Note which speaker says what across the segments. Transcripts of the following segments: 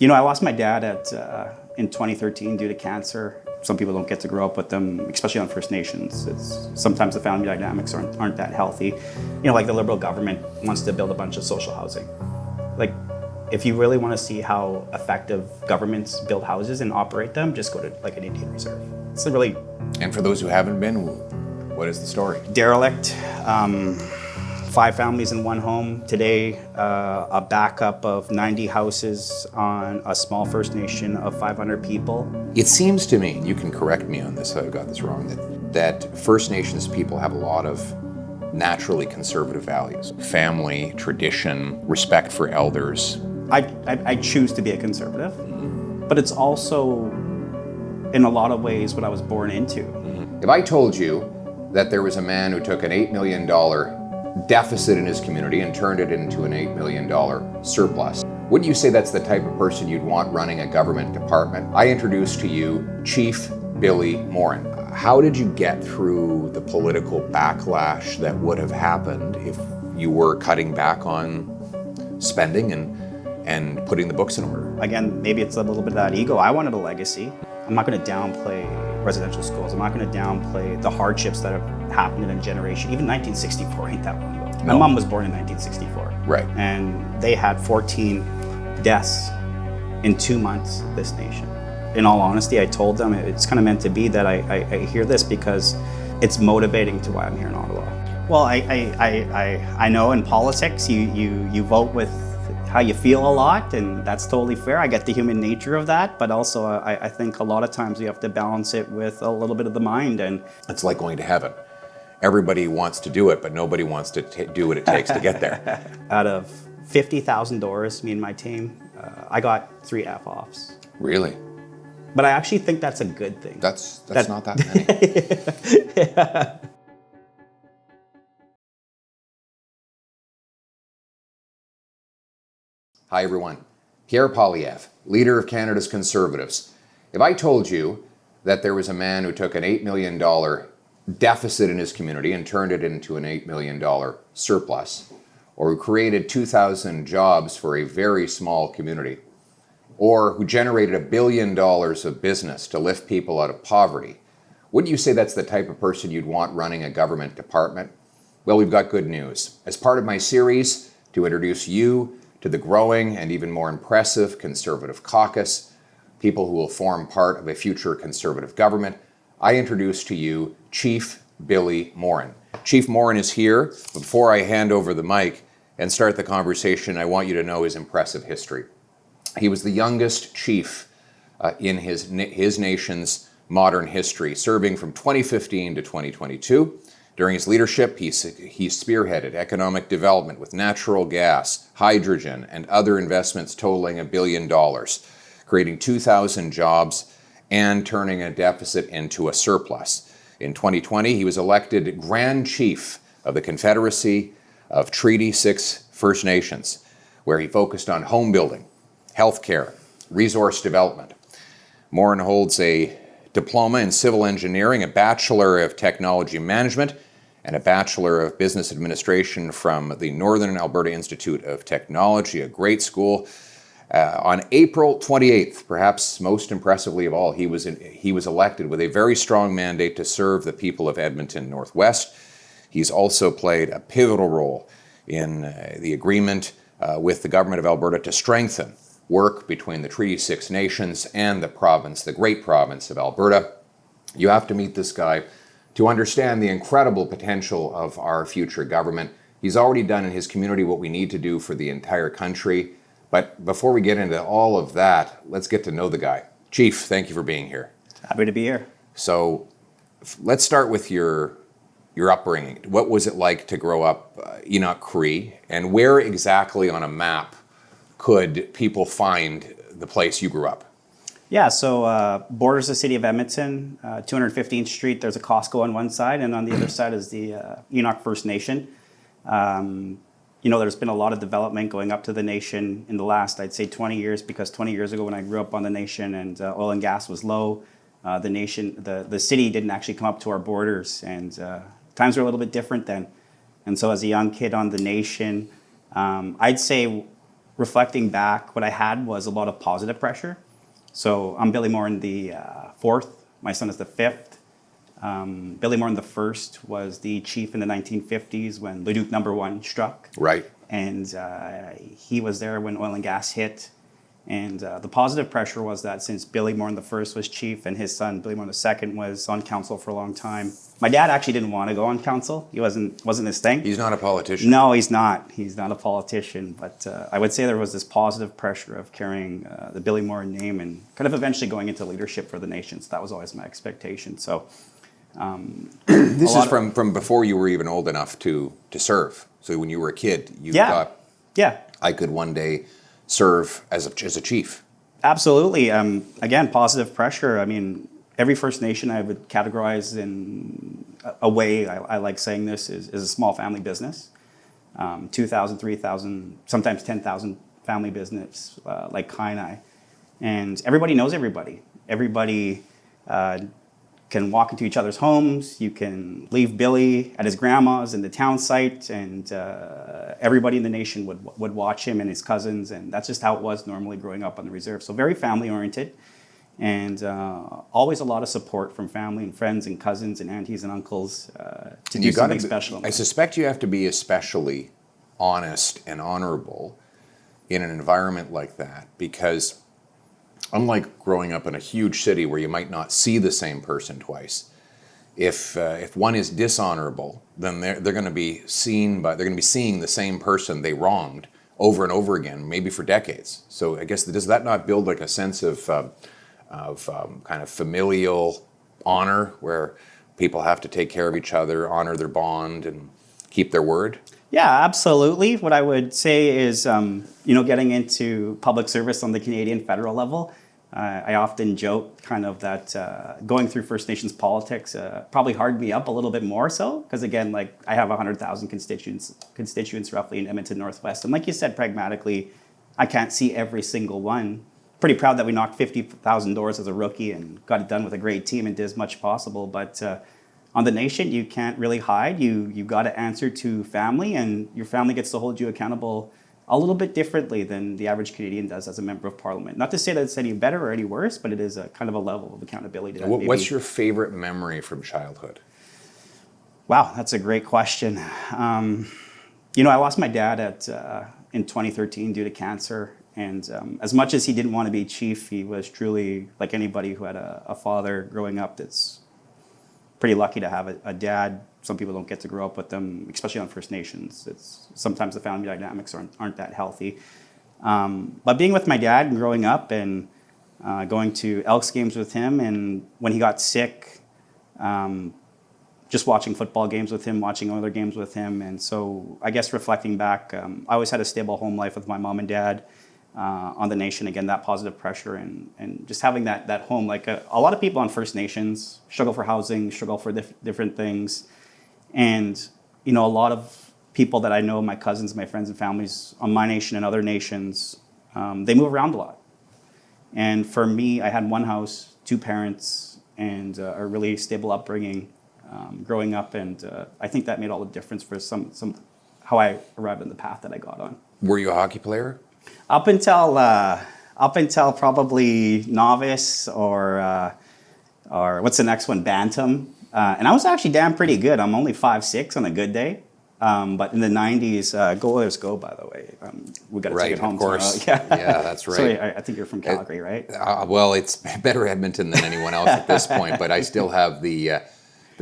Speaker 1: I lost my dad in 2013 due to cancer. Some people don't get to grow up with them, especially on First Nations. Sometimes the family dynamics aren't that healthy. Like the Liberal government wants to build a bunch of social housing. Like, if you really want to see how effective governments build houses and operate them, just go to like an Indian reserve. It's really...
Speaker 2: And for those who haven't been, what is the story?
Speaker 1: Derelict. 5 families in one home. Today, a backup of 90 houses on a small First Nation of 500 people.
Speaker 2: It seems to me, you can correct me on this if I've got this wrong, that First Nations people have a lot of naturally conservative values. Family, tradition, respect for elders.
Speaker 1: I choose to be a conservative, but it's also, in a lot of ways, what I was born into.
Speaker 2: If I told you that there was a man who took an $8 million deficit in his community and turned it into an $8 million surplus, wouldn't you say that's the type of person you'd want running a government department? I introduce to you Chief Billy Morin. How did you get through the political backlash that would have happened if you were cutting back on spending and putting the books in order?
Speaker 1: Again, maybe it's a little bit of that ego. I wanted a legacy. I'm not going to downplay residential schools. I'm not going to downplay the hardships that have happened in a generation. Even 1964 ain't that long ago. My mom was born in 1964.
Speaker 2: Right.
Speaker 1: And they had 14 deaths in 2 months, this nation. In all honesty, I told them it's kind of meant to be that I hear this because it's motivating to why I'm here in Ottawa. Well, I know in politics you vote with how you feel a lot, and that's totally fair. I get the human nature of that, but also I think a lot of times you have to balance it with a little bit of the mind. And
Speaker 2: it's like going to heaven. Everybody wants to do it, but nobody wants to do what it takes to get there.
Speaker 1: Out of 50,000 doors, me and my team, I got 3 F-offs.
Speaker 2: Really?
Speaker 1: But I actually think that's a good thing.
Speaker 2: That's not that many.
Speaker 1: Yeah.
Speaker 2: Hi everyone, Pierre Poilievre, leader of Canada's Conservatives. If I told you that there was a man who took an $8 million deficit in his community and turned it into an $8 million surplus, or who created 2,000 jobs for a very small community, or who generated $1 billion of business to lift people out of poverty, wouldn't you say that's the type of person you'd want running a government department? Well, we've got good news. As part of my series to introduce you to the growing and even more impressive Conservative caucus, people who will form part of a future Conservative government, I introduce to you Chief Billy Morin. Chief Morin is here. Before I hand over the mic and start the conversation, I want you to know his impressive history. He was the youngest chief in his nation's modern history, serving from 2015 to 2022. During his leadership, he spearheaded economic development with natural gas, hydrogen, and other investments totaling $1 billion, creating 2,000 jobs and turning a deficit into a surplus. In 2020, he was elected Grand Chief of the Confederacy of Treaty 6 First Nations, where he focused on home building, healthcare, resource development. Morin holds a diploma in civil engineering, a Bachelor of Technology Management, and a Bachelor of Business Administration from the Northern Alberta Institute of Technology, a great school. On April 28th, perhaps most impressively of all, he was elected with a very strong mandate to serve the people of Edmonton Northwest. He's also played a pivotal role in the agreement with the Government of Alberta to strengthen work between the Treaty 6 nations and the province, the great province of Alberta. You have to meet this guy to understand the incredible potential of our future government. He's already done in his community what we need to do for the entire country. But before we get into all of that, let's get to know the guy. Chief, thank you for being here.
Speaker 1: Happy to be here.
Speaker 2: So let's start with your upbringing. What was it like to grow up Enoch Cree, and where exactly on a map could people find the place you grew up?
Speaker 1: Yeah, so borders the city of Edmonton, 215th Street, there's a Costco on one side, and on the other side is the Enoch First Nation. There's been a lot of development going up to the nation in the last, I'd say 20 years, because 20 years ago when I grew up on the nation and oil and gas was low, the city didn't actually come up to our borders, and times were a little bit different then. And so as a young kid on the nation, I'd say reflecting back, what I had was a lot of positive pressure. So I'm Billy Morin the fourth. My son is the fifth. Billy Morin the first was the chief in the 1950s when Leduc #1 struck.
Speaker 2: Right.
Speaker 1: And he was there when oil and gas hit. And the positive pressure was that since Billy Morin the first was chief and his son Billy Morin the second was on council for a long time. My dad actually didn't want to go on council. He wasn't his thing.
Speaker 2: He's not a politician.
Speaker 1: No, he's not. He's not a politician. But I would say there was this positive pressure of carrying the Billy Morin name and kind of eventually going into leadership for the nation. So that was always my expectation. So
Speaker 2: this is from before you were even old enough to serve. So when you were a kid, you thought, I could one day serve as a chief.
Speaker 1: Absolutely. Again, positive pressure. I mean, every First Nation I would categorize in a way, I like saying this, is a small family business. 2,000, 3,000, sometimes 10,000 family business like Kainai. And everybody knows everybody. Everybody can walk into each other's homes. You can leave Billy at his grandma's in the town site, and everybody in the nation would watch him and his cousins, and that's just how it was normally growing up on the reserve. So very family oriented, and always a lot of support from family and friends and cousins and aunties and uncles to do something special.
Speaker 2: I suspect you have to be especially honest and honorable in an environment like that, because unlike growing up in a huge city where you might not see the same person twice, if one is dishonorable, then they're going to be seeing the same person they wronged over and over again, maybe for decades. So I guess, does that not build like a sense of kind of familial honor, where people have to take care of each other, honor their bond, and keep their word?
Speaker 1: Yeah, absolutely. What I would say is, getting into public service on the Canadian federal level, I often joke kind of that going through First Nations politics probably hardened me up a little bit more so, because again, like I have 100,000 constituents roughly in Edmonton Northwest. And like you said, pragmatically, I can't see every single one. Pretty proud that we knocked 50,000 doors as a rookie and got it done with a great team and did as much possible. But on the nation, you can't really hide. You've got to answer to family, and your family gets to hold you accountable a little bit differently than the average Canadian does as a member of parliament. Not to say that it's any better or any worse, but it is a kind of a level of accountability.
Speaker 2: What's your favorite memory from childhood?
Speaker 1: Wow, that's a great question. I lost my dad in 2013 due to cancer. And as much as he didn't want to be chief, he was truly, like anybody who had a father growing up, that's pretty lucky to have a dad. Some people don't get to grow up with them, especially on First Nations. Sometimes the family dynamics aren't that healthy. But being with my dad and growing up and going to Elks games with him, and when he got sick, just watching football games with him, watching other games with him. And so I guess reflecting back, I always had a stable home life with my mom and dad. On the nation, again, that positive pressure and just having that home. Like a lot of people on First Nations struggle for housing, struggle for different things. And, a lot of people that I know, my cousins, my friends and families on my nation and other nations, they move around a lot. And for me, I had one house, two parents, and a really stable upbringing growing up. And I think that made all the difference for some how I arrived on the path that I got on.
Speaker 2: Were you a hockey player?
Speaker 1: Up until probably novice or what's the next one, bantam, and I was actually damn pretty good. I'm only 5'6" on a good day, but in the 90s, go Oilers go. By the way, we got to take it home.
Speaker 2: Of course,
Speaker 1: tomorrow.
Speaker 2: Yeah, that's right.
Speaker 1: So I think you're from Calgary, right?
Speaker 2: Well, it's better Edmonton than anyone else at this point, but I still have the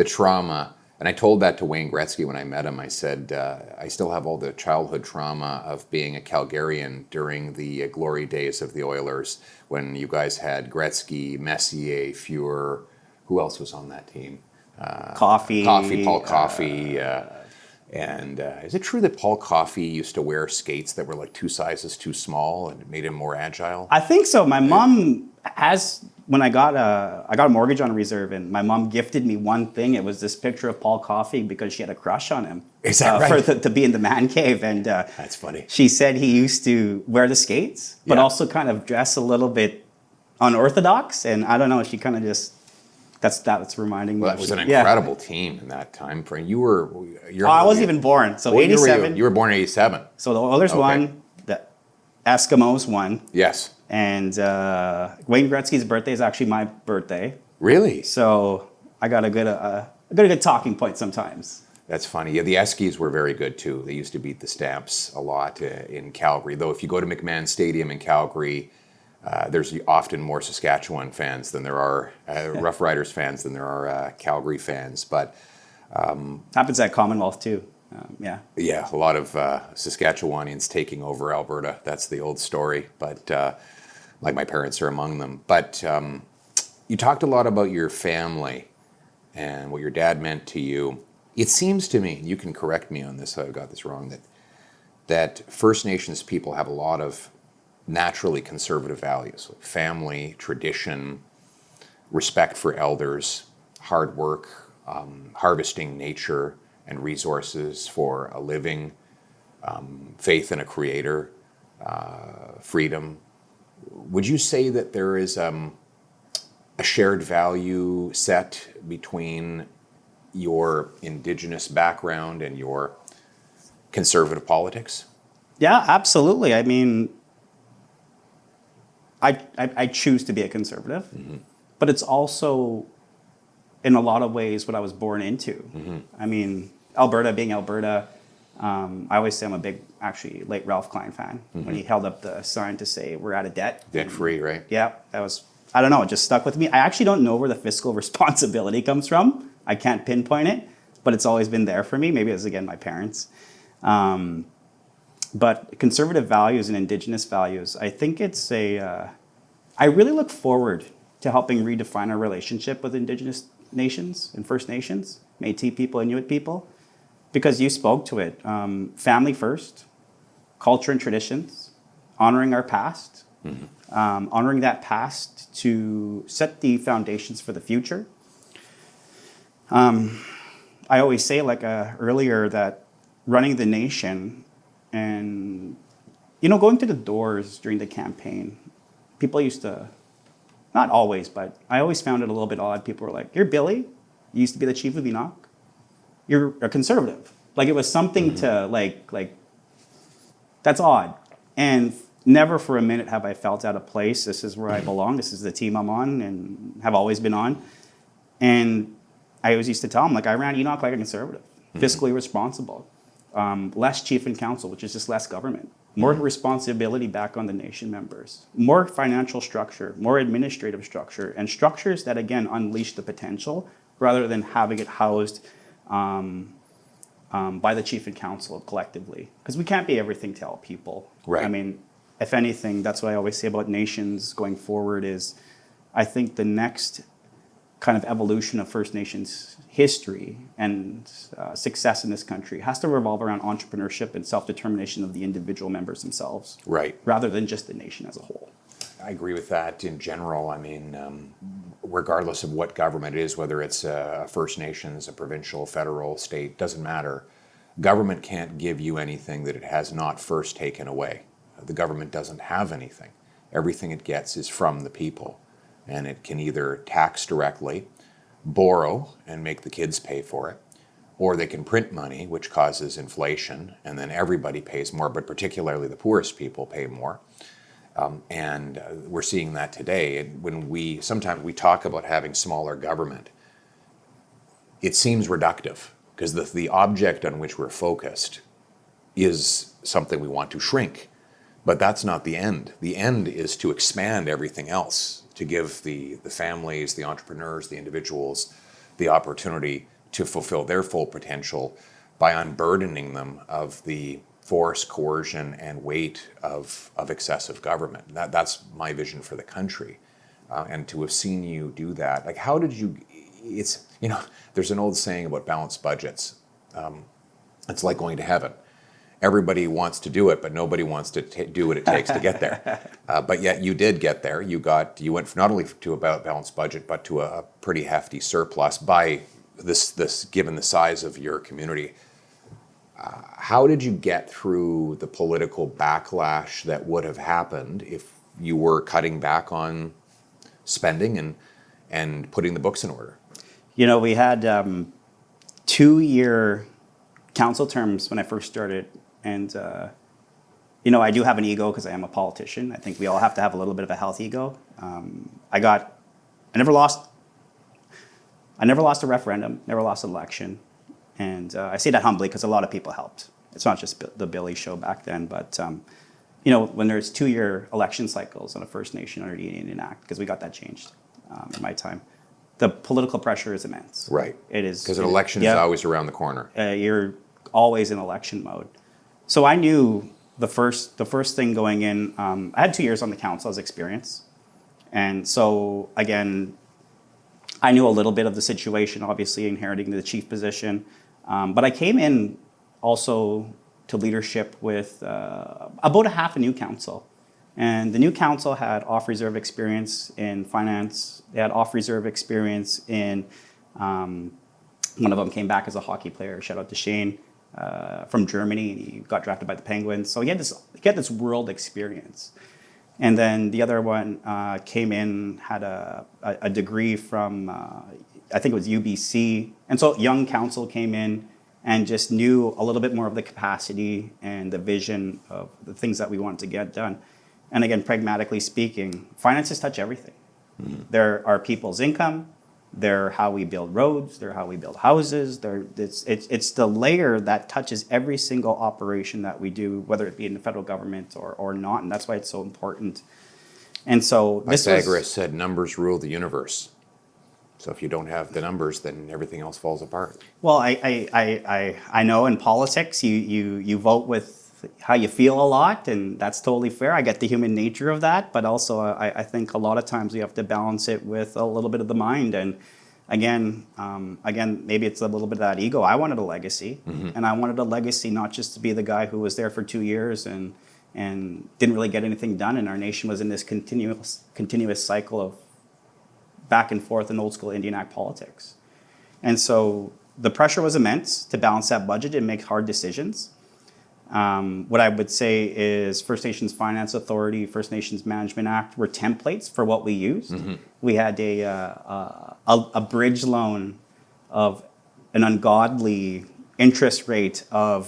Speaker 2: trauma. And I told that to Wayne Gretzky when I met him. I said, I still have all the childhood trauma of being a Calgarian during the glory days of the Oilers, when you guys had Gretzky, Messier, Fuhr. Who else was on that team? Paul Coffey. And is it true that Paul Coffey used to wear skates that were like 2 sizes too small and it made him more agile?
Speaker 1: I think so. My mom has, when I got a mortgage on a reserve, and my mom gifted me one thing. It was this picture of Paul Coffey because she had a crush on him.
Speaker 2: Is that right?
Speaker 1: To be in the man cave. And
Speaker 2: that's funny.
Speaker 1: She said he used to wear the skates, but also kind of dress a little bit unorthodox. And I don't know, she kind of just... That's reminding me.
Speaker 2: Well, that was an incredible team in that time frame.
Speaker 1: I wasn't even born. So 87.
Speaker 2: You were born in 87.
Speaker 1: So the Oilers won. Eskimos won.
Speaker 2: Yes.
Speaker 1: And Wayne Gretzky's birthday is actually my birthday.
Speaker 2: Really?
Speaker 1: So I got a good talking point sometimes.
Speaker 2: That's funny. Yeah, the Eskies were very good too. They used to beat the Stamps a lot in Calgary. Though if you go to McMahon Stadium in Calgary, there's often more Saskatchewan fans than there are Rough Riders fans than there are Calgary fans. But
Speaker 1: happens at Commonwealth too. Yeah.
Speaker 2: Yeah, a lot of Saskatchewanians taking over Alberta. That's the old story. But like my parents are among them. But you talked a lot about your family and what your dad meant to you. It seems to me, you can correct me on this if I've got this wrong, that First Nations people have a lot of naturally conservative values, like family, tradition, respect for elders, hard work, harvesting nature and resources for a living, faith in a creator, freedom. Would you say that there is a shared value set between your Indigenous background and your conservative politics?
Speaker 1: Yeah, absolutely. I mean, I choose to be a conservative, but it's also, in a lot of ways, what I was born into. I mean, Alberta being Alberta, I always say I'm a big, actually, late Ralph Klein fan. When he held up the sign to say, we're out of debt.
Speaker 2: Debt-free, right?
Speaker 1: Yeah, that was, I don't know, it just stuck with me. I actually don't know where the fiscal responsibility comes from. I can't pinpoint it, but it's always been there for me. Maybe it's, again, my parents. But conservative values and Indigenous values, I think it's I really look forward to helping redefine our relationship with Indigenous nations and First Nations, Métis people, Inuit people, because you spoke to it. Family first, culture and traditions, honoring our past, honoring that past to set the foundations for the future. I always say, like earlier, that running the nation and, going to the doors during the campaign, people used to, not always, but I always found it a little bit odd. People were like, you're Billy? You used to be the chief of Enoch? You're a conservative. Like, it was something to, like, that's odd. And never for a minute have I felt out of place. This is where I belong. This is the team I'm on and have always been on. And I always used to tell them, like, I ran Enoch like a conservative, fiscally responsible, less chief and council, which is just less government, more responsibility back on the nation members, more financial structure, more administrative structure, and structures that, again, unleash the potential rather than having it housed by the chief and council collectively. Because we can't be everything to all people.
Speaker 2: Right.
Speaker 1: I mean, if anything, that's what I always say about nations going forward is, I think the next kind of evolution of First Nations history and success in this country has to revolve around entrepreneurship and self-determination of the individual members themselves,
Speaker 2: Right.
Speaker 1: rather than just the nation as a whole.
Speaker 2: I agree with that in general. I mean, regardless of what government it is, whether it's a First Nations, a provincial, federal, state, doesn't matter. Government can't give you anything that it has not first taken away. The government doesn't have anything. Everything it gets is from the people. And it can either tax directly, borrow and make the kids pay for it, or they can print money, which causes inflation, and then everybody pays more, but particularly the poorest people pay more. And we're seeing that today. When sometimes we talk about having smaller government, it seems reductive because the object on which we're focused is something we want to shrink. But that's not the end. The end is to expand everything else, to give the families, the entrepreneurs, the individuals the opportunity to fulfill their full potential by unburdening them of the force, coercion, and weight of excessive government. That's my vision for the country. And to have seen you do that, like, how did you, there's an old saying about balanced budgets. It's like going to heaven. Everybody wants to do it, but nobody wants to do what it takes to get there. But yet you did get there. You went not only to a balanced budget, but to a pretty hefty surplus by this given the size of your community. How did you get through the political backlash that would have happened if you were cutting back on spending and putting the books in order?
Speaker 1: We had 2-year council terms when I first started, and I do have an ego because I am a politician. I think we all have to have a little bit of a healthy ego. I never lost a referendum, never lost an election. And I say that humbly because a lot of people helped. It's not just the Billy show back then, but when there's 2-year election cycles on a First Nation under the Indian Act, because we got that changed in my time, the political pressure is immense.
Speaker 2: Right.
Speaker 1: It is.
Speaker 2: Because an election is always around the corner.
Speaker 1: You're always in election mode. So I knew the first thing going in, I had 2 years on the council as experience. And so, again, I knew a little bit of the situation, obviously inheriting the chief position. But I came in also to leadership with about a half a new council. And the new council had off-reserve experience in finance. They had off-reserve experience in, one of them came back as a hockey player, shout out to Shane, from Germany. And he got drafted by the Penguins. So he had this world experience. And then the other one came in, had a degree from, I think it was UBC. And so young council came in and just knew a little bit more of the capacity and the vision of the things that we wanted to get done. And again, pragmatically speaking, finances touch everything. Mm-hmm. There are people's income, they're how we build roads, they're how we build houses, it's the layer that touches every single operation that we do, whether it be in the federal government or not, and that's why it's so important. And so
Speaker 2: Pythagoras said numbers rule the universe. So if you don't have the numbers, then everything else falls apart.
Speaker 1: Well, I know in politics you vote with how you feel a lot, and that's totally fair. I get the human nature of that, but also I think a lot of times we have to balance it with a little bit of the mind. And again, maybe it's a little bit of that ego. I wanted a legacy, mm-hmm. and I wanted a legacy not just to be the guy who was there for 2 years and didn't really get anything done, and our nation was in this continuous cycle of back and forth in old school Indian Act politics. And so the pressure was immense to balance that budget and make hard decisions. What I would say is First Nations Finance Authority, First Nations Management Act were templates for what we used. Mm-hmm. We had a bridge loan of an ungodly interest rate of,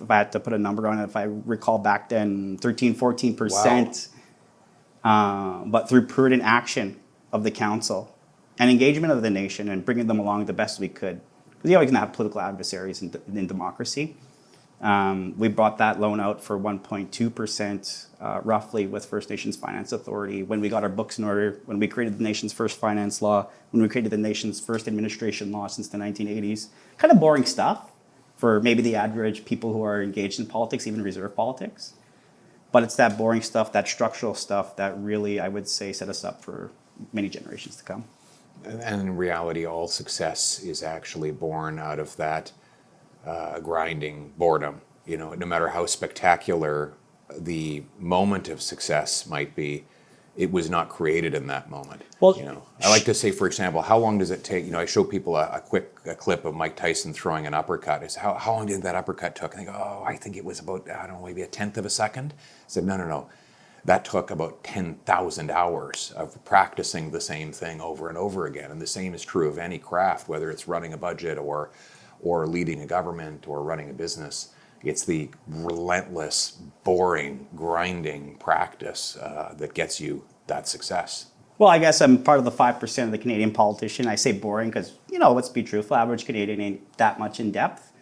Speaker 1: if I had to put a number on it, if I recall back then, 13-14%. Wow. But through prudent action of the council and engagement of the nation and bringing them along the best we could. Because you're always going to have political adversaries in democracy. We brought that loan out for 1.2% roughly with First Nations Finance Authority when we got our books in order, when we created the nation's first finance law, when we created the nation's first administration law since the 1980s. Kind of boring stuff for maybe the average people who are engaged in politics, even reserve politics. But it's that boring stuff, that structural stuff that really, I would say, set us up for many generations to come.
Speaker 2: And in reality, all success is actually born out of that grinding boredom. No matter how spectacular the moment of success might be, it was not created in that moment. Well, I like to say, for example, how long does it take? I show people a clip of Mike Tyson throwing an uppercut. I say, how long did that uppercut took? And they go, I think it was about, maybe a tenth of a second. I said, no. That took about 10,000 hours of practicing the same thing over and over again. And the same is true of any craft, whether it's running a budget or leading a government or running a business. It's the relentless, boring, grinding practice that gets you that success.
Speaker 1: Well, I guess I'm part of the 5% of the Canadian politician. I say boring because, let's be truthful, average Canadian ain't that much in depth.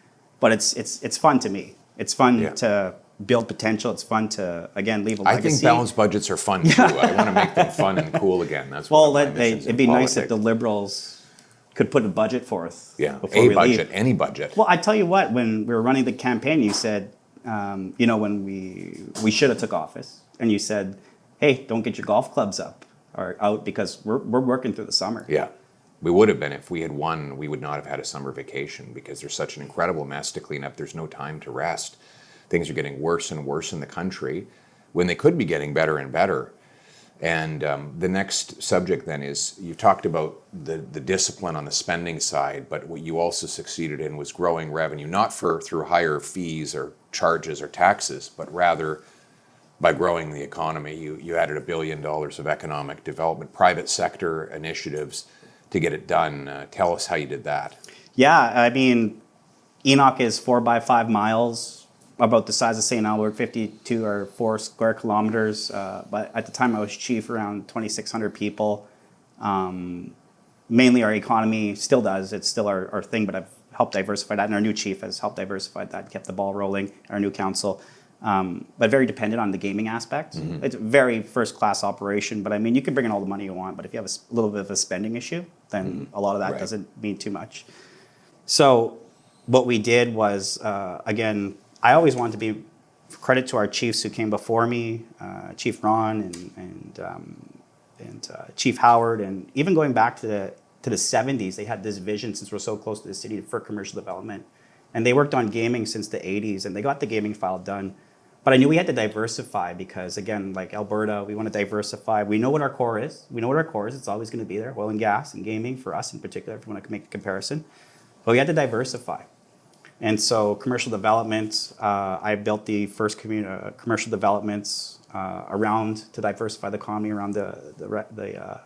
Speaker 1: But it's fun to me. It's fun to build potential. It's fun to, again, leave a legacy.
Speaker 2: I think balanced budgets are fun too. I want to make them fun and cool again. That's
Speaker 1: it'd be nice if the Liberals could put a budget forth.
Speaker 2: Yeah, any budget.
Speaker 1: Well, I tell you what, when we were running the campaign, you said, when we should have took office, and you said, hey, don't get your golf clubs up or out because we're working through the summer.
Speaker 2: Yeah, we would have been. If we had won, we would not have had a summer vacation because there's such an incredible mess to clean up. There's no time to rest. Things are getting worse and worse in the country when they could be getting better and better. And the next subject then is, you talked about the discipline on the spending side, but what you also succeeded in was growing revenue, not through higher fees or charges or taxes, but rather by growing the economy. You added $1 billion of economic development, private sector initiatives to get it done. Tell us how you did that.
Speaker 1: Yeah, Enoch is 4 by 5 miles about the size of St. Albert, 52 or 4 square kilometers. But at the time I was chief, around 2,600 people. Mainly our economy still does. It's still our thing, but I've helped diversify that. And our new chief has helped diversify that, kept the ball rolling, our new council. But very dependent on the gaming aspect. It's a very first-class operation, but I mean, you can bring in all the money you want, but if you have a little bit of a spending issue, then a lot of that
Speaker 2: Right.
Speaker 1: doesn't mean too much. So what we did was, again, I always wanted to be, credit to our chiefs who came before me, Chief Ron and Chief Howard, and even going back to the 70s, they had this vision, since we're so close to the city, for commercial development. And they worked on gaming since the 80s, and they got the gaming file done. But I knew we had to diversify because, again, like Alberta, we want to diversify. We know what our core is. It's always going to be there, oil and gas and gaming for us in particular, if you want to make a comparison. But we had to diversify. And so commercial development, I built the first commercial developments around to diversify the economy around the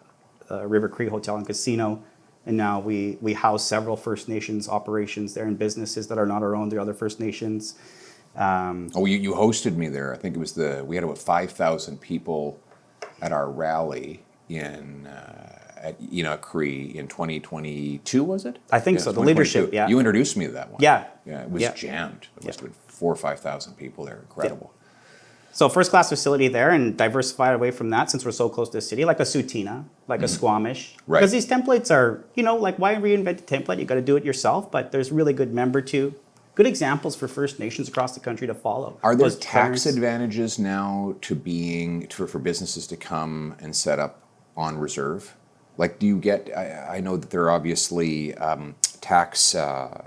Speaker 1: River Cree Hotel and Casino. And now we house several First Nations operations there and businesses that are not our own, they're other First Nations.
Speaker 2: You hosted me there. I think it was we had about 5,000 people at our rally at Enoch Cree in 2022, was it?
Speaker 1: I think so, the leadership, yeah.
Speaker 2: You introduced me to that one.
Speaker 1: Yeah.
Speaker 2: Yeah, it was jammed. There must have been 4,000 or 5,000 people there. Incredible.
Speaker 1: So first class facility there, and diversified away from that since we're so close to the city, like a Sutina, like a Squamish.
Speaker 2: Right.
Speaker 1: Because these templates are, like why reinvent a template? You got to do it yourself, but there's really good good examples for First Nations across the country to follow.
Speaker 2: Are there
Speaker 1: Those
Speaker 2: tax
Speaker 1: parents-
Speaker 2: advantages now for businesses to come and set up on reserve? Like, do you get, I know that there are obviously tax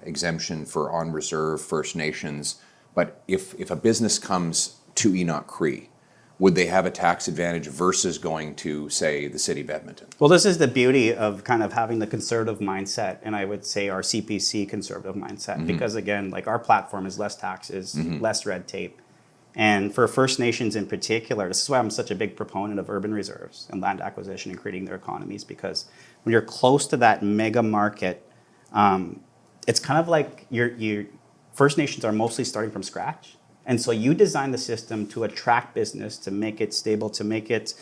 Speaker 2: exemption for on reserve First Nations, but if a business comes to Enoch Cree, would they have a tax advantage versus going to, say, the city of Edmonton?
Speaker 1: Well, this is the beauty of kind of having the conservative mindset, and I would say our CPC conservative mindset, because again, like our platform is less taxes, less red tape. And for First Nations in particular, this is why I'm such a big proponent of urban reserves and land acquisition and creating their economies, because when you're close to that mega market, it's kind of like your First Nations are mostly starting from scratch. And so you design the system to attract business, to make it stable, to make it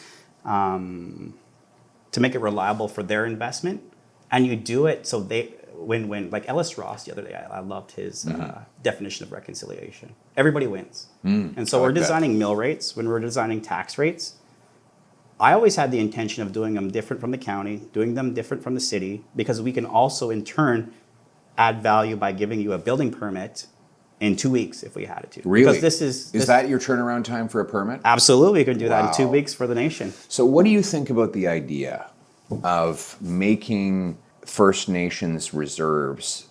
Speaker 1: reliable for their investment. And you do it so they win-win. Like Ellis Ross the other day, I loved his definition of reconciliation. Everybody wins. And so we're designing mill rates. When we're designing tax rates, I always had the intention of doing them different from the county, doing them different from the city, because we can also in turn add value by giving you a building permit in 2 weeks if we had to.
Speaker 2: Really?
Speaker 1: Because this is
Speaker 2: that your turnaround time for a permit?
Speaker 1: Absolutely, we can do that in 2
Speaker 2: Wow.
Speaker 1: weeks for the nation.
Speaker 2: So what do you think about the idea of making First Nations reserves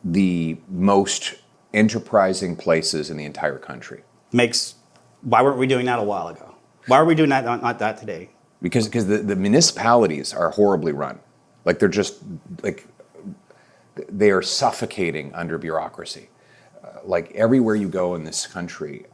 Speaker 2: the most enterprising places in the entire country?
Speaker 1: Why weren't we doing that a while ago? Why are we doing that, not that today?
Speaker 2: Because the municipalities are horribly run. Like they're just like they are suffocating under bureaucracy. Like everywhere you go in this country,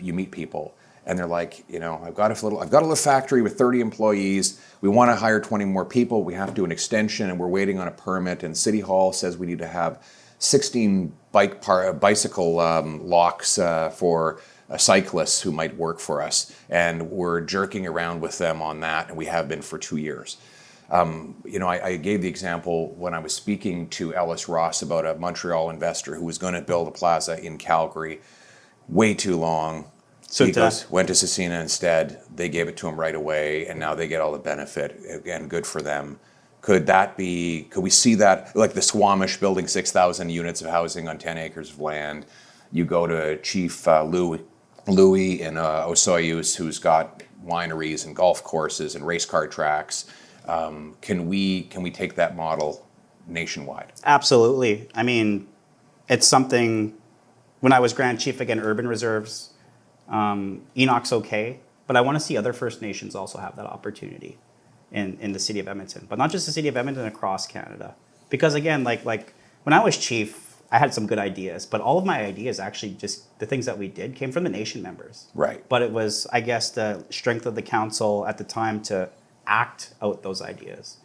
Speaker 2: you meet people, and they're like, I've got a little factory with 30 employees. We want to hire 20 more people. We have to do an extension, and we're waiting on a permit. And City Hall says we need to have 16 bicycle locks for cyclists who might work for us, and we're jerking around with them on that, and we have been for 2 years. I gave the example when I was speaking to Ellis Ross about a Montreal investor who was going to build a plaza in Calgary. Way too long.
Speaker 1: So
Speaker 2: He went to Cecina instead. They gave it to him right away, and now they get all the benefit. Again, good for them. Could we see that, like the Squamish building 6,000 units of housing on 10 acres of land? You go to Chief Louis in Osoyoos, who's got wineries and golf courses and race car tracks. Can we take that model nationwide?
Speaker 1: Absolutely. I mean, it's something, when I was Grand Chief, again, urban reserves, Enoch's okay, but I want to see other First Nations also have that opportunity in the city of Edmonton, but not just the city of Edmonton, across Canada. Because again, like when I was chief, I had some good ideas, but all of my ideas, actually just the things that we did, came from the nation members.
Speaker 2: Right.
Speaker 1: But it was, I guess, the strength of the council at the time to act out those ideas.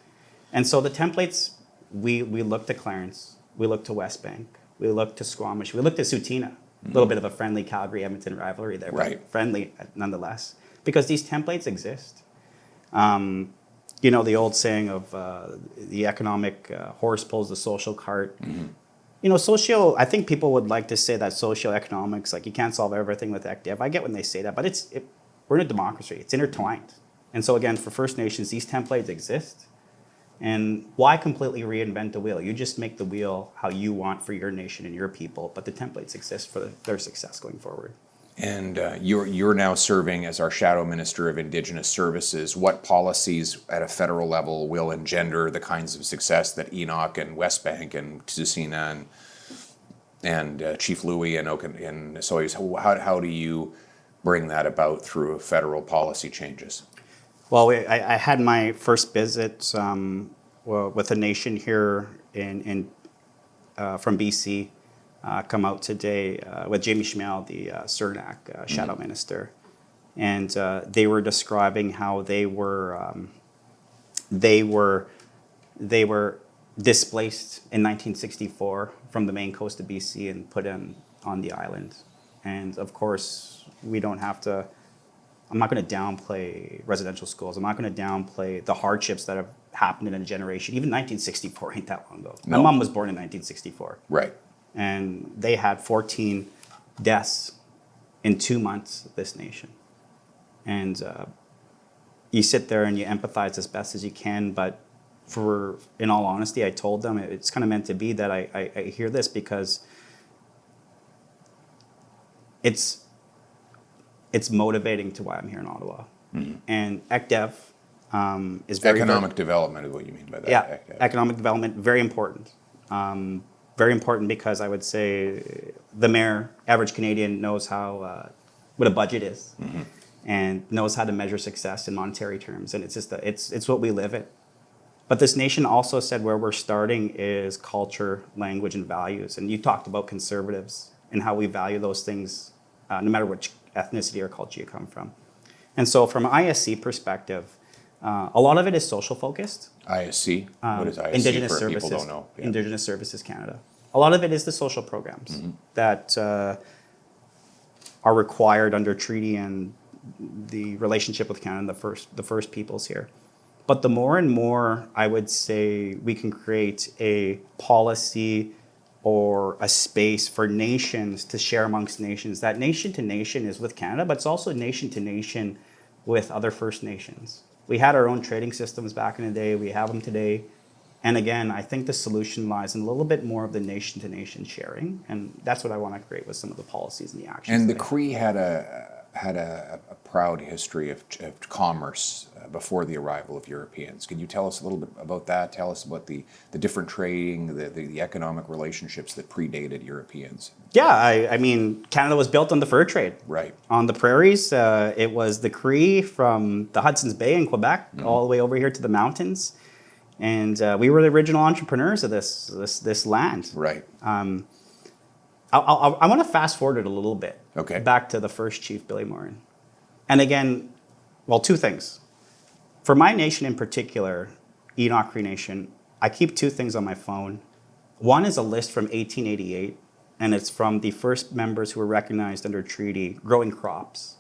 Speaker 1: And so the templates, we looked to Clarence, we looked to West Bank, we looked to Squamish, we looked to Sutina. A little bit of a friendly Calgary-Edmonton rivalry there, but
Speaker 2: Right.
Speaker 1: friendly nonetheless, because these templates exist. The old saying of the economic horse pulls the social cart. I think people would like to say that socioeconomics, like you can't solve everything with ECDEV. I get when they say that, but we're in a democracy. It's intertwined. And so again, for First Nations, these templates exist. And why completely reinvent the wheel? You just make the wheel how you want for your nation and your people, but the templates exist for their success going forward.
Speaker 2: And you're now serving as our Shadow Minister of Indigenous Services. What policies at a federal level will engender the kinds of success that Enoch and Westbank and Tsutsina and Chief Louis and Soyuz? How do you bring that about through federal policy changes?
Speaker 1: Well, I had my first visit with a nation here from BC. Come out today with Jamie Schmale, the Cernak Shadow Minister, and they were describing how they were displaced in 1964 from the main coast of BC and put on the island. And of course, we don't have to. I'm not going to downplay residential schools. I'm not going to downplay the hardships that have happened in a generation. Even 1964 ain't that long ago.
Speaker 2: No.
Speaker 1: My mom was born in 1964.
Speaker 2: Right.
Speaker 1: And they had 14 deaths in 2 months of this nation. And you sit there and you empathize as best as you can, but in all honesty, I told them it's kind of meant to be that I hear this because it's motivating to why I'm here in Ottawa. And ECDEV is very...
Speaker 2: Economic development is what you mean by that.
Speaker 1: Yeah, economic development, very important. Very important because I would say the mayor, average Canadian, knows how what a budget is and knows how to measure success in monetary terms. And it's just it's what we live in. But this nation also said where we're starting is culture, language, and values. And you talked about conservatives and how we value those things no matter which ethnicity or culture you come from. And so from an ISC perspective, a lot of it is social focused.
Speaker 2: ISC? What is ISC
Speaker 1: Indigenous
Speaker 2: for
Speaker 1: Services,
Speaker 2: people don't know? Yeah.
Speaker 1: Indigenous Services Canada. A lot of it is the social programs that are required under treaty and the relationship with Canada, the first peoples here. But the more and more, I would say, we can create a policy or a space for nations to share amongst nations. That nation to nation is with Canada, but it's also nation to nation with other First Nations. We had our own trading systems back in the day. We have them today. And again, I think the solution lies in a little bit more of the nation to nation sharing. And that's what I want to create with some of the policies and the actions.
Speaker 2: And the Cree had a proud history of commerce before the arrival of Europeans. Can you tell us a little bit about that? Tell us about the different trading, the economic relationships that predated Europeans.
Speaker 1: Yeah, I mean, Canada was built on the fur trade.
Speaker 2: Right.
Speaker 1: On the prairies, it was the Cree from the Hudson's Bay in Quebec all the way over here to the mountains. And we were the original entrepreneurs of this land.
Speaker 2: Right.
Speaker 1: I want to fast forward it a little bit.
Speaker 2: Okay.
Speaker 1: Back to the first chief, Billy Morin. And again, well, two things. For my nation in particular, Enoch Cree Nation, I keep two things on my phone. One is a list from 1888, and it's from the first members who were recognized under treaty growing crops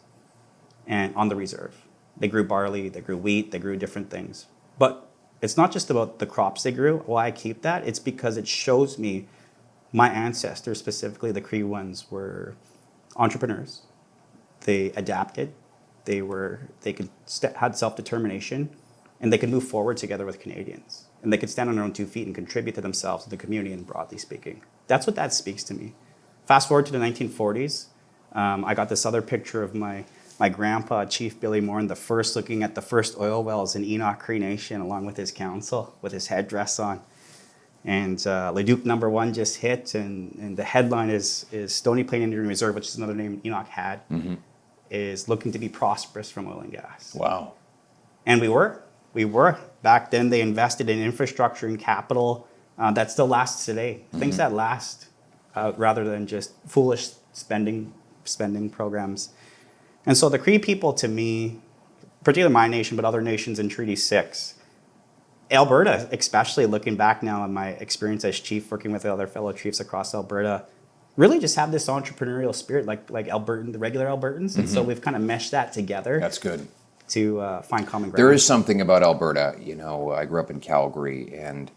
Speaker 1: and on the reserve. They grew barley, they grew wheat, they grew different things. But it's not just about the crops they grew. Why I keep that, it's because it shows me my ancestors, specifically the Cree ones, were entrepreneurs. They adapted. Had self-determination, and they could move forward together with Canadians. And they could stand on their own 2 feet and contribute to themselves, to the community, and broadly speaking. That's what that speaks to me. Fast forward to the 1940s. I got this other picture of my grandpa, Chief Billy Morin, the first looking at the first oil wells in Enoch Cree Nation, along with his council, with his headdress on. And Leduc number 1 just hit, and the headline is Stony Plain Indian Reserve, which is another name Enoch had, is looking to be prosperous from oil and gas.
Speaker 2: Wow.
Speaker 1: And we were. Back then, they invested in infrastructure and capital that still lasts today. Things that last rather than just foolish spending programs. And so the Cree people, to me, particularly my nation, but other nations in Treaty 6, Alberta, especially looking back now on my experience as chief, working with the other fellow chiefs across Alberta, really just have this entrepreneurial spirit, like the regular Albertans. And so we've kind of meshed that together.
Speaker 2: That's good.
Speaker 1: To find common ground.
Speaker 2: There is something about Alberta. I grew up in Calgary, and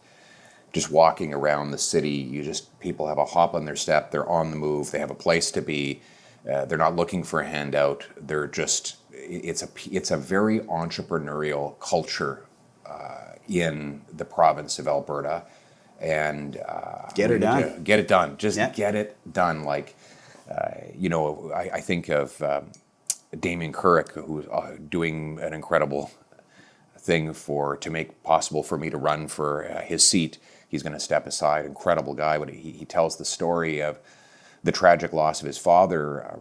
Speaker 2: just walking around the city, people have a hop on their step. They're on the move. They have a place to be. They're not looking for a handout. It's a very entrepreneurial culture in the province of Alberta, and
Speaker 1: get it done.
Speaker 2: Get it done. Just get it done. Like, I think of Damien Couric, who's doing an incredible thing to make possible for me to run for his seat. He's going to step aside. Incredible guy. But he tells the story of the tragic loss of his father,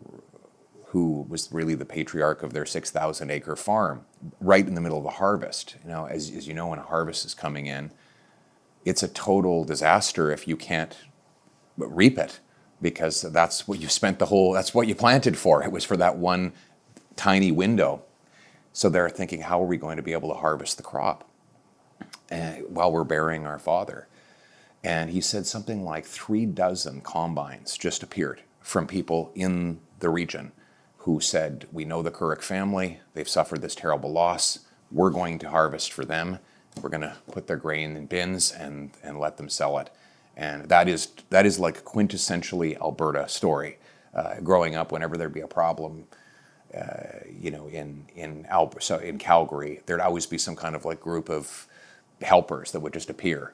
Speaker 2: who was really the patriarch of their 6,000-acre farm, right in the middle of a harvest. As you know, when a harvest is coming in, it's a total disaster if you can't reap it, because that's what you that's what you planted for. It was for that one tiny window. So they're thinking, how are we going to be able to harvest the crop while we're burying our father? And he said something like 36 combines just appeared from people in the region who said, we know the Couric family, they've suffered this terrible loss, we're going to harvest for them, we're going to put their grain in bins and let them sell it. And that is like a quintessentially Alberta story. Growing up, whenever there'd be a problem, in Calgary, there'd always be some kind of like group of helpers that would just appear.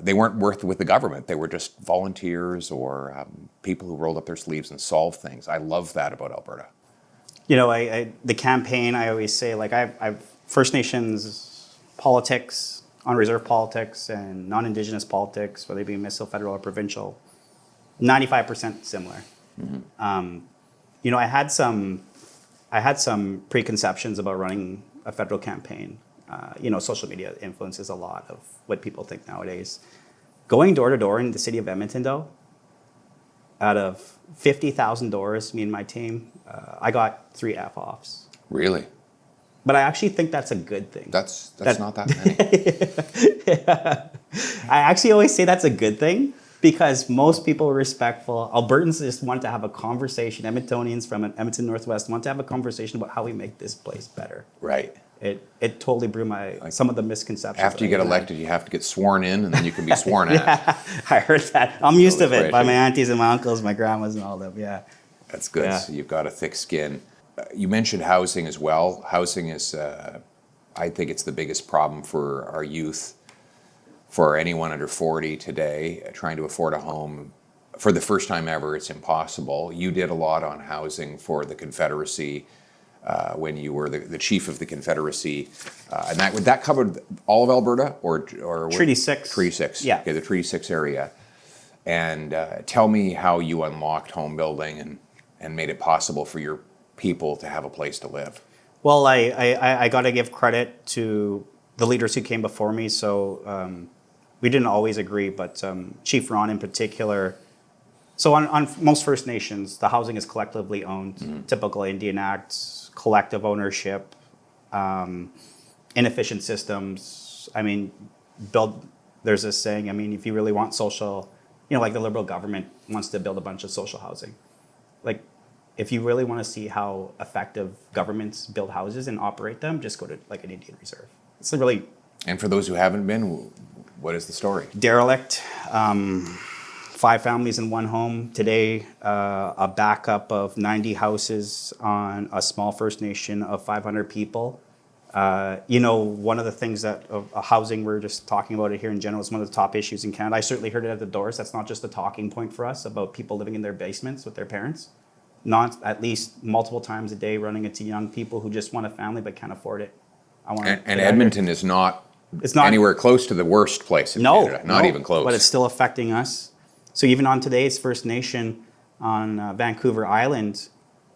Speaker 2: They weren't worked with the government. They were just volunteers or people who rolled up their sleeves and solved things. I love that about Alberta.
Speaker 1: The campaign, I always say, like I've First Nations politics, on-reserve politics, and non-Indigenous politics, whether it be municipal, federal, or provincial, 95% similar. Mm-hmm. I had some preconceptions about running a federal campaign. Social media influences a lot of what people think nowadays. Going door to door in the city of Edmonton, though, out of 50,000 doors, me and my team, I got 3 F-offs.
Speaker 2: Really?
Speaker 1: But I actually think that's a good thing.
Speaker 2: That's not that many.
Speaker 1: Yeah. I actually always say that's a good thing because most people are respectful. Albertans just want to have a conversation. Edmontonians from Edmonton Northwest want to have a conversation about how we make this place better.
Speaker 2: Right.
Speaker 1: It totally blew some of the misconceptions.
Speaker 2: After you get elected, you have to get sworn in, and then you can be sworn at.
Speaker 1: I heard that. I'm used to it by my aunties and my uncles, my grandmas, and all of them. Yeah.
Speaker 2: That's good. Yeah. So you've got a thick skin. You mentioned housing as well. Housing is, I think it's the biggest problem for our youth, for anyone under 40 today, trying to afford a home. For the first time ever, it's impossible. You did a lot on housing for the Confederacy when you were the chief of the Confederacy. And that covered all of Alberta? or
Speaker 1: Treaty 6.
Speaker 2: Treaty 6.
Speaker 1: Yeah.
Speaker 2: Okay, the Treaty 6 area. And tell me how you unlocked home building and made it possible for your people to have a place to live.
Speaker 1: Well, I got to give credit to the leaders who came before me. So we didn't always agree, but Chief Ron in particular. So on most First Nations, the housing is collectively owned. Mm-hmm. Typical Indian Act, collective ownership, inefficient systems. I mean, there's this saying, if you really want social, like the Liberal government wants to build a bunch of social housing. Like, if you really want to see how effective governments build houses and operate them, just go to like an Indian reserve. It's really...
Speaker 2: And for those who haven't been, what is the story?
Speaker 1: Derelict, 5 families in one home. Today, a backup of 90 houses on a small First Nation of 500 people. One of the things that housing, we're just talking about it here in general, is one of the top issues in Canada. I certainly heard it at the doors. That's not just a talking point for us about people living in their basements with their parents. Not at least multiple times a day running into young people who just want a family but can't afford it.
Speaker 2: And Edmonton is not anywhere close to the worst place in Canada. Not even close.
Speaker 1: But it's still affecting us. So even on today's First Nation on Vancouver Island,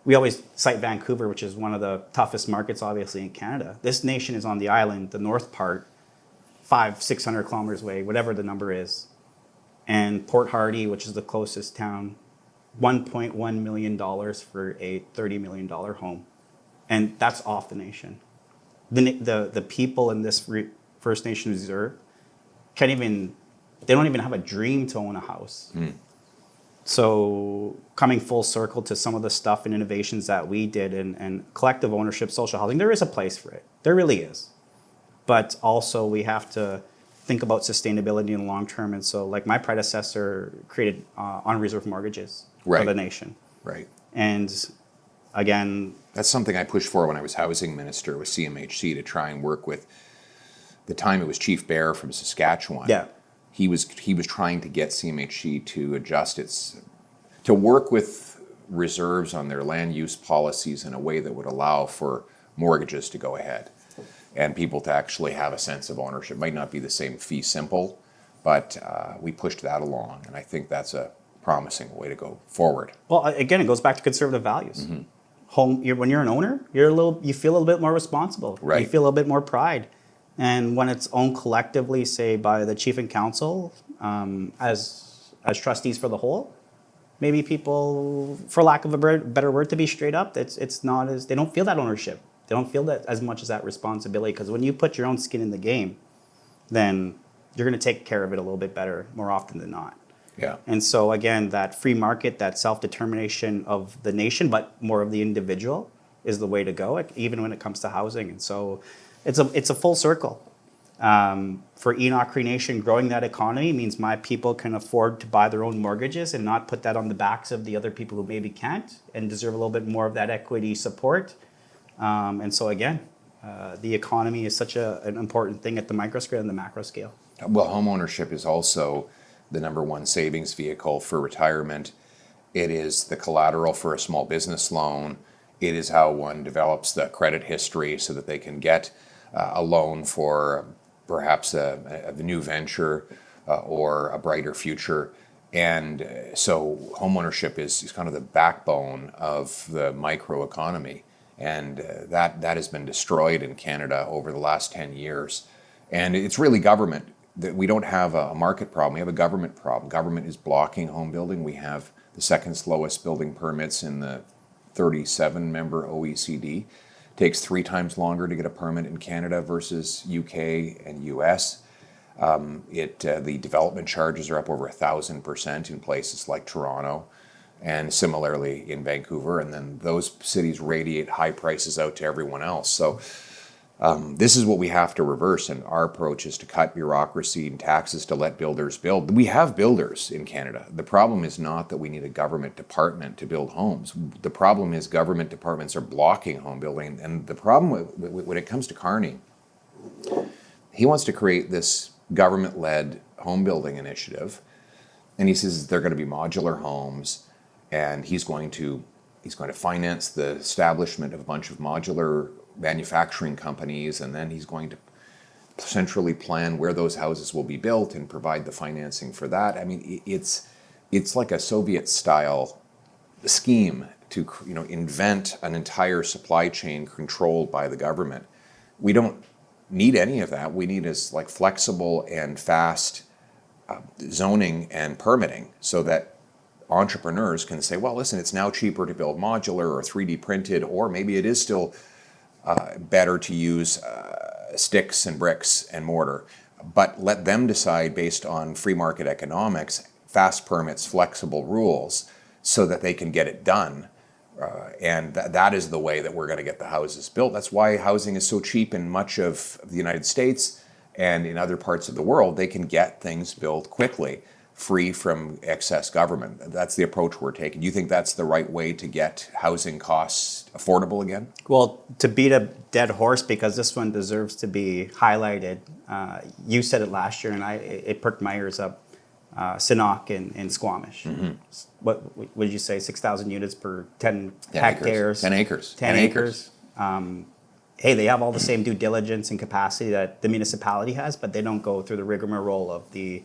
Speaker 1: we always cite Vancouver, which is one of the toughest markets, obviously, in Canada. This nation is on the island, the north part, 500-600 kilometers away, whatever the number is. And Port Hardy, which is the closest town, $1.1 million for a $30 million home. And that's off the nation. The people in this First Nation reserve they don't even have a dream to own a house. So coming full circle to some of the stuff and innovations that we did and collective ownership, social housing, there is a place for it. There really is. But also we have to think about sustainability in the long term. And so like my predecessor created on-reserve mortgages for the nation.
Speaker 2: Right.
Speaker 1: And again,
Speaker 2: that's something I pushed for when I was housing minister with CMHC to try and work with. The time it was Chief Bear from Saskatchewan.
Speaker 1: Yeah.
Speaker 2: He was trying to get CMHC to adjust to work with reserves on their land use policies in a way that would allow for mortgages to go ahead and people to actually have a sense of ownership. It might not be the same fee simple, but we pushed that along, and I think that's a promising way to go forward.
Speaker 1: Well, again, it goes back to conservative values. Mm-hmm. When you're an owner, you feel a little bit more responsible.
Speaker 2: Right.
Speaker 1: You feel a little bit more pride. And when it's owned collectively, say by the chief and council, as trustees for the whole, maybe people, for lack of a better word, to be straight up, it's not as, they don't feel that ownership. They don't feel that as much as that responsibility, because when you put your own skin in the game, then you're going to take care of it a little bit better more often than not.
Speaker 2: Yeah.
Speaker 1: And so again, that free market, that self-determination of the nation, but more of the individual, is the way to go, even when it comes to housing. And so it's a full circle. For Enoch Cree Nation, growing that economy means my people can afford to buy their own mortgages and not put that on the backs of the other people who maybe can't and deserve a little bit more of that equity support. And so again, the economy is such an important thing at the micro scale and the macro scale.
Speaker 2: Well, homeownership is also the number one savings vehicle for retirement. It is the collateral for a small business loan. It is how one develops the credit history so that they can get a loan for perhaps a new venture or a brighter future. And so homeownership is kind of the backbone of the microeconomy. And that has been destroyed in Canada over the last 10 years. And it's really government. That we don't have a market problem, we have a government problem. Government is blocking home building. We have the second slowest building permits in the 37-member OECD. Takes 3 times longer to get a permit in Canada versus UK and US. The development charges are up over 1,000% in places like Toronto, and similarly in Vancouver. And then those cities radiate high prices out to everyone else. So this is what we have to reverse, and our approach is to cut bureaucracy and taxes to let builders build. We have builders in Canada. The problem is not that we need a government department to build homes. The problem is government departments are blocking home building. And the problem when it comes to Carney, he wants to create this government-led home building initiative, and he says they're going to be modular homes, and he's going to finance the establishment of a bunch of modular manufacturing companies, and then he's going to centrally plan where those houses will be built and provide the financing for that. I mean, it's like a Soviet-style scheme to invent an entire supply chain controlled by the government. We don't need any of that. We need is like flexible and fast zoning and permitting, so that entrepreneurs can say, well, listen, it's now cheaper to build modular or 3D printed, or maybe it is still better to use sticks and bricks and mortar, but let them decide based on free market economics, fast permits, flexible rules, so that they can get it done. And that is the way that we're going to get the houses built. That's why housing is so cheap in much of the United States and in other parts of the world. They can get things built quickly, free from excess government. That's the approach we're taking. Do you think that's the right way to get housing costs affordable again?
Speaker 1: Well, to beat a dead horse, because this one deserves to be highlighted, you said it last year and it perked my ears up, Sinnock in Squamish. Mm-hmm. What did you say, 6,000 units per 10 hectares?
Speaker 2: 10 acres.
Speaker 1: 10 acres. Hey, they have all the same due diligence and capacity that the municipality has, but they don't go through the rigmarole of the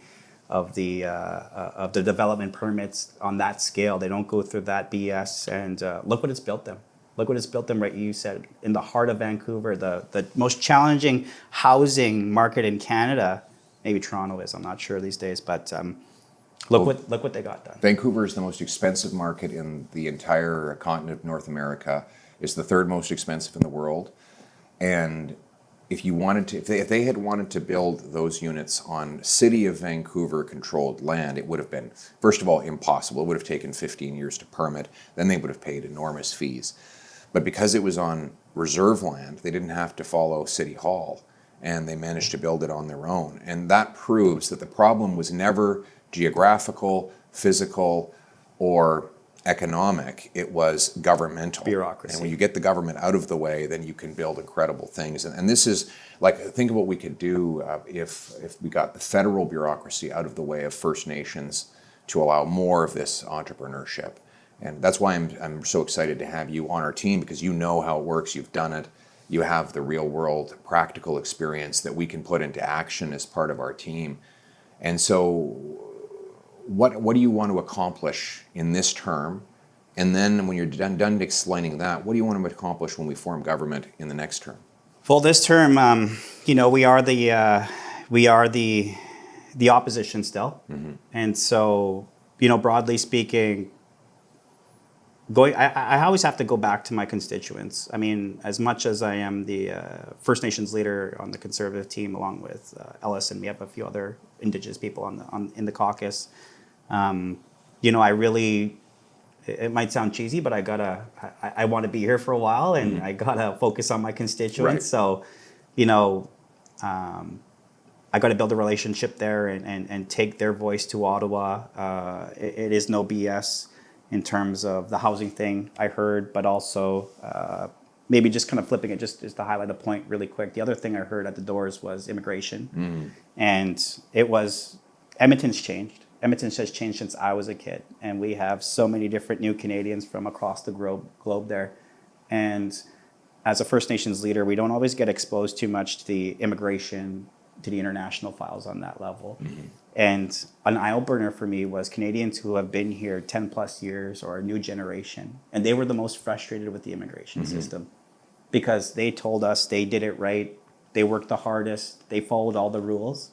Speaker 1: development permits on that scale. They don't go through that BS, and look what it's built them. Look what it's built them, right? You said in the heart of Vancouver, the most challenging housing market in Canada. Maybe Toronto is, I'm not sure these days, but look what they got done.
Speaker 2: Vancouver is the most expensive market in the entire continent of North America. It's the third most expensive in the world, and if you wanted to, if they had wanted to build those units on City of Vancouver controlled land, it would have been, first of all, impossible. It would have taken 15 years to permit. Then they would have paid enormous fees. But because it was on reserve land, they didn't have to follow City Hall, and they managed to build it on their own. And that proves that the problem was never geographical, physical, or economic. It was governmental.
Speaker 1: Bureaucracy.
Speaker 2: And when you get the government out of the way, then you can build incredible things. And this is like, think of what we could do if we got the federal bureaucracy out of the way of First Nations to allow more of this entrepreneurship. And that's why I'm so excited to have you on our team, because you know how it works. You've done it. You have the real world practical experience that we can put into action as part of our team. And so what do you want to accomplish in this term? And then when you're done explaining that, what do you want to accomplish when we form government in the next term?
Speaker 1: Well, this term, we are the opposition still. Mm-hmm. And so, broadly speaking, I always have to go back to my constituents. I mean, as much as I am the First Nations leader on the Conservative team, along with Ellis, and we have a few other Indigenous people in the caucus. I really, it might sound cheesy, but I want to be here for a while, and mm-hmm. I gotta focus on my constituents. Right. So, I got to build a relationship there and take their voice to Ottawa. It is no BS. In terms of the housing thing I heard, but also maybe just kind of flipping it just to highlight a point really quick. The other thing I heard at the doors was immigration. Mm. And it was, Edmonton's changed. Edmonton has changed since I was a kid. And we have so many different new Canadians from across the globe there. And as a First Nations leader, we don't always get exposed too much to the immigration, to the international files on that level. Mm-hmm. And an eye-opener for me was Canadians who have been here 10 plus years, or a new generation. And they were the most frustrated with the immigration mm-hmm. system, because they told us they did it right. They worked the hardest. They followed all the rules.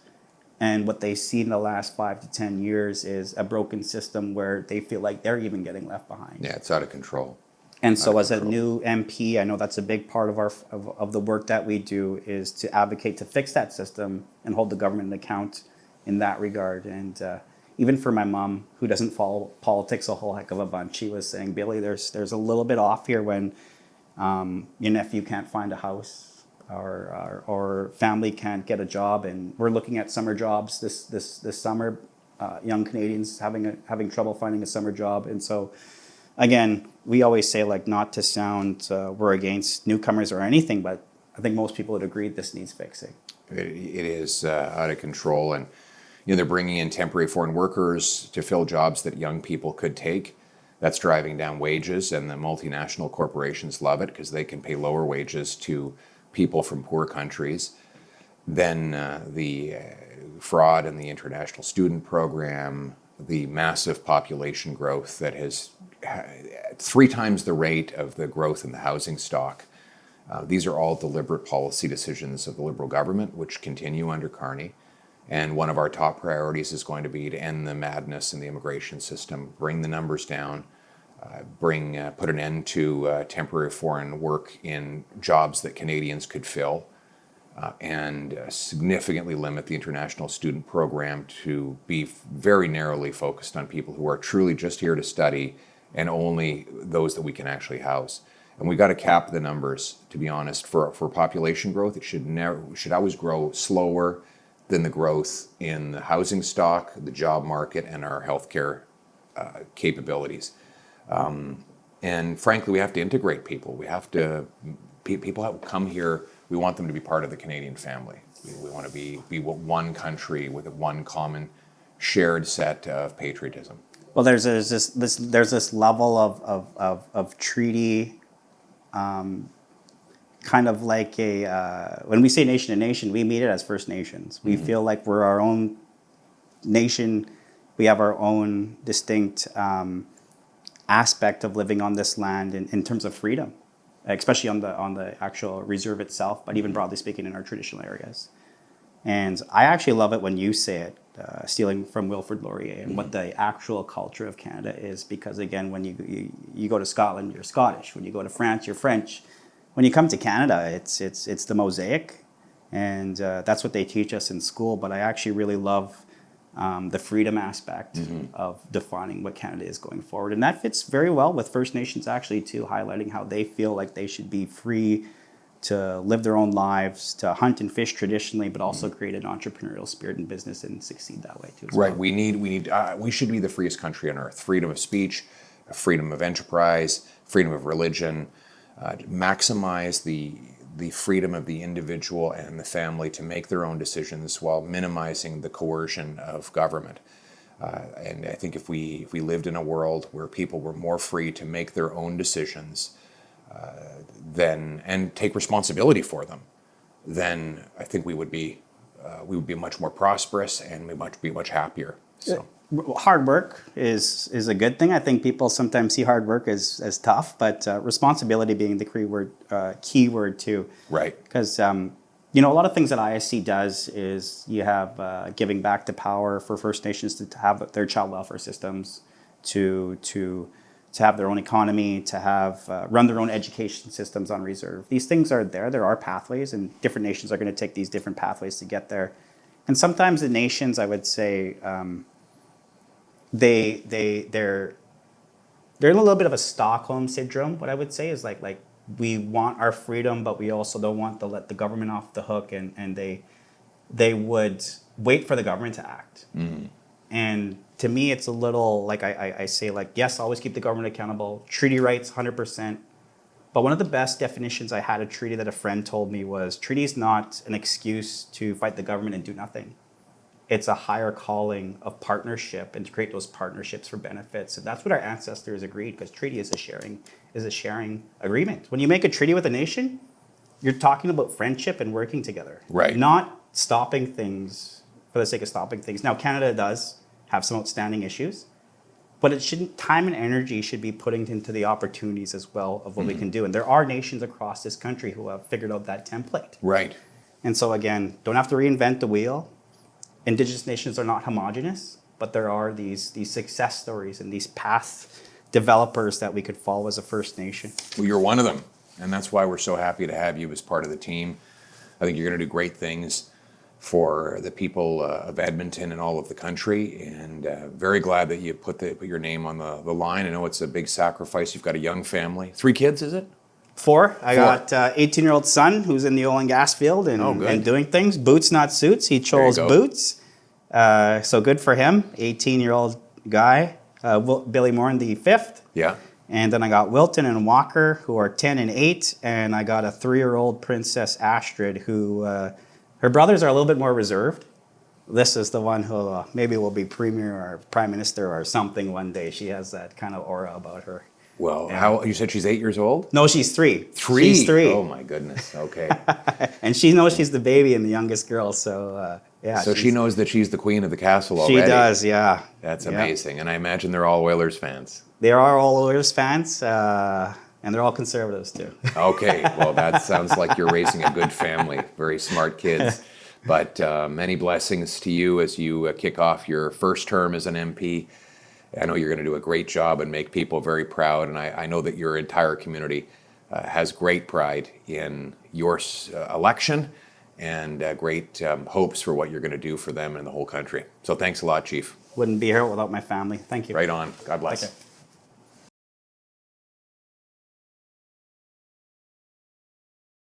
Speaker 1: And what they see in the last 5 to 10 years is a broken system where they feel like they're even getting left behind.
Speaker 2: Yeah, it's out of control.
Speaker 1: And so as a new MP, I know that's a big part of the work that we do, is to advocate to fix that system and hold the government to account in that regard. And even for my mom, who doesn't follow politics a whole heck of a bunch, she was saying, Billy, there's a little bit off here when your nephew can't find a house, or family can't get a job. And we're looking at summer jobs this summer, young Canadians having trouble finding a summer job. And so, again, we always say, like, not to sound we're against newcomers or anything, but I think most people would agree this needs fixing.
Speaker 2: It is out of control. And they're bringing in temporary foreign workers to fill jobs that young people could take. That's driving down wages, and the multinational corporations love it because they can pay lower wages to people from poor countries. Then the fraud in the international student program, the massive population growth that has 3 times the rate of the growth in the housing stock. These are all deliberate policy decisions of the Liberal government, which continue under Carney. And one of our top priorities is going to be to end the madness in the immigration system, bring the numbers down, put an end to temporary foreign work in jobs that Canadians could fill, and significantly limit the international student program to be very narrowly focused on people who are truly just here to study, and only those that we can actually house. And we've got to cap the numbers, to be honest. For population growth, it should always grow slower than the growth in the housing stock, the job market, and our healthcare capabilities. And frankly, we have to integrate people. People have come here, we want them to be part of the Canadian family. We want to be one country with one common shared set of patriotism.
Speaker 1: Well, there's this level of treaty, kind of like when we say nation to nation, we meet it as First Nations. We mm-hmm. feel like we're our own nation. We have our own distinct aspect of living on this land in terms of freedom, especially on the actual reserve itself, but even broadly speaking in our traditional areas. And I actually love it when you say it, stealing from Wilfrid Laurier, and mm-hmm. what the actual culture of Canada is, because again, when you go to Scotland, you're Scottish. When you go to France, you're French. When you come to Canada, it's the mosaic, And that's what they teach us in school. But I actually really love the freedom aspect of defining what Canada is going forward. And that fits very well with First Nations actually too, highlighting how they feel like they should be free to live their own lives, to hunt and fish traditionally, but also create an entrepreneurial spirit in business and succeed that way too.
Speaker 2: Right. We should be the freest country on earth. Freedom of speech, freedom of enterprise, freedom of religion. Maximize the freedom of the individual and the family to make their own decisions while minimizing the coercion of government. And I think if we lived in a world where people were more free to make their own decisions, and take responsibility for them, then I think we would be much more prosperous and we would be much happier. So.
Speaker 1: Hard work is a good thing. I think people sometimes see hard work as tough, but responsibility being the key word too.
Speaker 2: Right.
Speaker 1: Because a lot of things that ISC does is you have giving back to power for First Nations to have their child welfare systems, to have their own economy, to have run their own education systems on reserve. These things are there. There are pathways, and different nations are going to take these different pathways to get there. And sometimes the nations, I would say, they're in a little bit of a Stockholm syndrome. What I would say is like we want our freedom, but we also don't want to let the government off the hook, and they would wait for the government to act. And to me, it's a little like I say, like, yes, always keep the government accountable. Treaty rights, 100%. But one of the best definitions I had of treaty that a friend told me was treaty is not an excuse to fight the government and do nothing. It's a higher calling of partnership and to create those partnerships for benefits. And that's what our ancestors agreed, because treaty is a sharing agreement. When you make a treaty with a nation, you're talking about friendship and working together.
Speaker 2: Right.
Speaker 1: Not stopping things for the sake of stopping things. Now, Canada does have some outstanding issues, but time and energy should be putting into the opportunities as well of what we can do. And there are nations across this country who have figured out that template.
Speaker 2: Right.
Speaker 1: And so again, don't have to reinvent the wheel. Indigenous nations are not homogenous, but there are these success stories and these path developers that we could follow as a First Nation.
Speaker 2: Well, you're one of them, and that's why we're so happy to have you as part of the team. I think you're going to do great things for the people of Edmonton and all of the country, and very glad that you put your name on the line. I know it's a big sacrifice. You've got a young family. 3 kids, is it?
Speaker 1: 4. I got 18-year-old son who's in the oil and gas field and doing things. Boots, not suits. He chose boots. So good for him. 18-year-old guy. Billy Morin, the 5th.
Speaker 2: Yeah.
Speaker 1: And then I got Wilton and Walker, who are 10 and 8. And I got a 3-year-old Princess Astrid, who her brothers are a little bit more reserved. This is the one who maybe will be premier or prime minister or something one day. She has that kind of aura about her.
Speaker 2: Well, how you said she's 8 years old?
Speaker 1: No, she's 3.
Speaker 2: 3?
Speaker 1: She's 3.
Speaker 2: Oh my goodness. Okay.
Speaker 1: And she knows she's the baby and the youngest girl, so yeah.
Speaker 2: So she knows that she's the queen of the castle already.
Speaker 1: She does, yeah.
Speaker 2: That's amazing. And I imagine they're all Oilers fans.
Speaker 1: They are all Oilers fans, and they're all conservatives too.
Speaker 2: Okay, well that sounds like you're raising a good family. Very smart kids. But many blessings to you as you kick off your first term as an MP. I know you're going to do a great job and make people very proud, and I know that your entire community has great pride in your election and great hopes for what you're going to do for them and the whole country. So thanks a lot, Chief.
Speaker 1: Wouldn't be here without my family. Thank you.
Speaker 2: Right on. God bless.
Speaker 1: Okay.